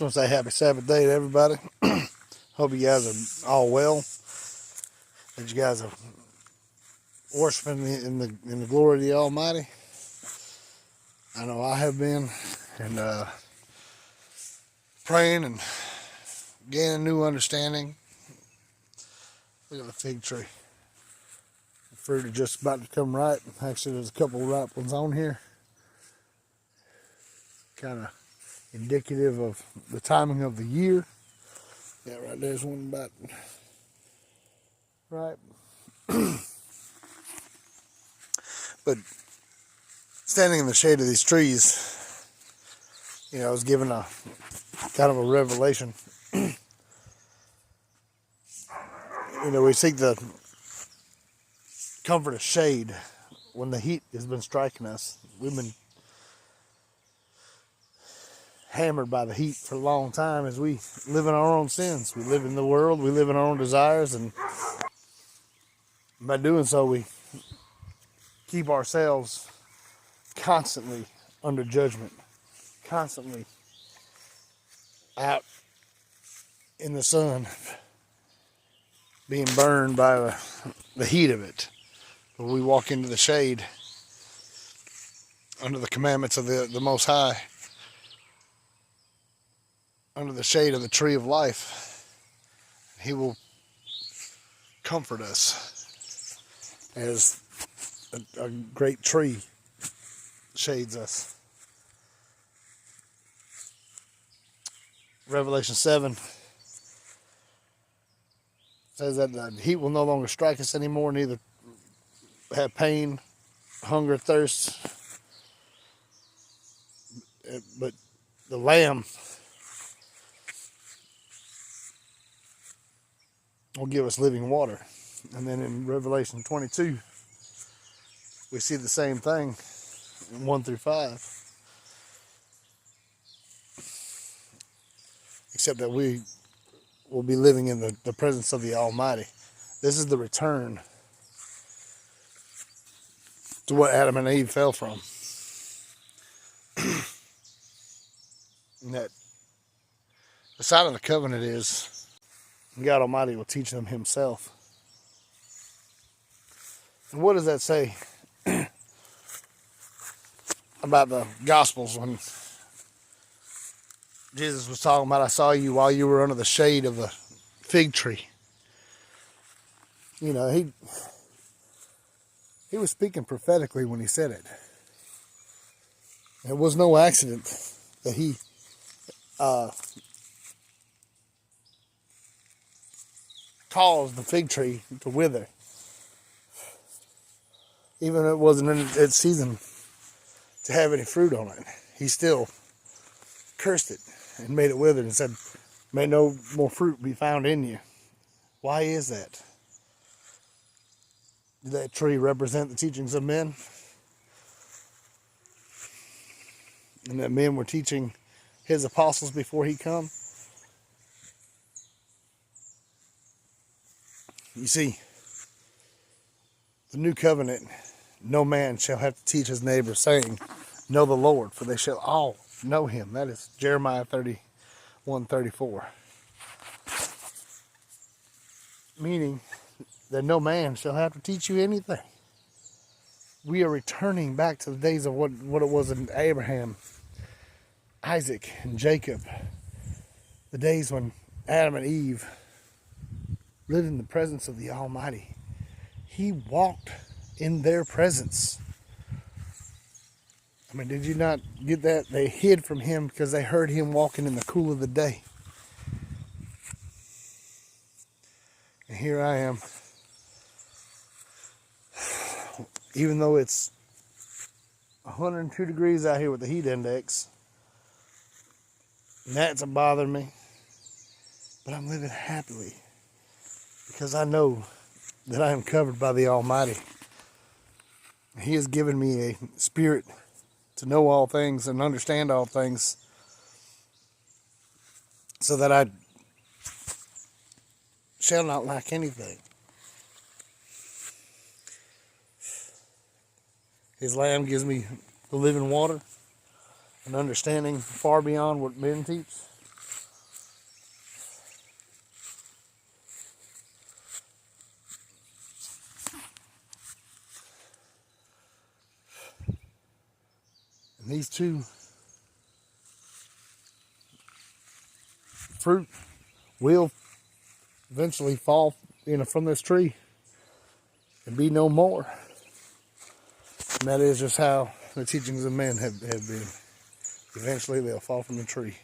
Just want to say happy Sabbath day to everybody. Hope you guys are all well. That you guys are worshiping in the glory of the Almighty. I know I have been, and praying and gaining new understanding. Look at the fig tree. The fruit is just about to come ripe. Actually, there's a couple of ripe ones on here. Kind of indicative of the timing of the year. Yeah, right there's one about right. But standing in the shade of these trees, I was given a kind of a revelation. We seek the comfort of shade when the heat has been striking us. We've been hammered by the heat for a long time as we live in our own sins. We live in the world, we live in our own desires, and by doing so we keep ourselves constantly under judgment, constantly out in the sun, being burned by the heat of it. But we walk into the shade under the commandments of the Most High, under the shade of the tree of life. He will comfort us as a great tree shades us. Revelation 7 says that the heat will no longer strike us anymore, neither have pain, hunger, thirst, but the Lamb will give us living water. And then in Revelation 22, we see the same thing in 1 through 5. Except that we will be living in the presence of the Almighty. This is the return to what Adam and Eve fell from. And that the sign of the covenant is God Almighty will teach them Himself. And what does that say about the Gospels when Jesus was talking about, I saw you while you were under the shade of the fig tree? He was speaking prophetically when He said it. It was no accident that He caused the fig tree to wither. Even if it wasn't in its season to have any fruit on it, He still cursed it and made it wither and said, may no more fruit be found in you. Why is that? Did that tree represent the teachings of men? And that men were teaching His apostles before He come? You see, the new covenant, no man shall have to teach his neighbor, saying, know the Lord, for they shall all know Him. That is Jeremiah 31:34. Meaning that no man shall have to teach you anything. We are returning back to the days of what it was in Abraham, Isaac, and Jacob. The days when Adam and Eve lived in the presence of the Almighty. He walked in their presence. I mean, did you not get that? They hid from Him because they heard Him walking in the cool of the day. And here I am. Even though it's 102 degrees out here with the heat index, gnats are bothering me, but I'm living happily because I know that I am covered by the Almighty. He has given me a spirit to know all things and understand all things, so that I shall not lack anything. His Lamb gives me the living water and understanding far beyond what men teach. these two fruit will eventually fall, from this tree and be no more. And that is just how the teachings of men have been. Eventually they'll fall from the tree.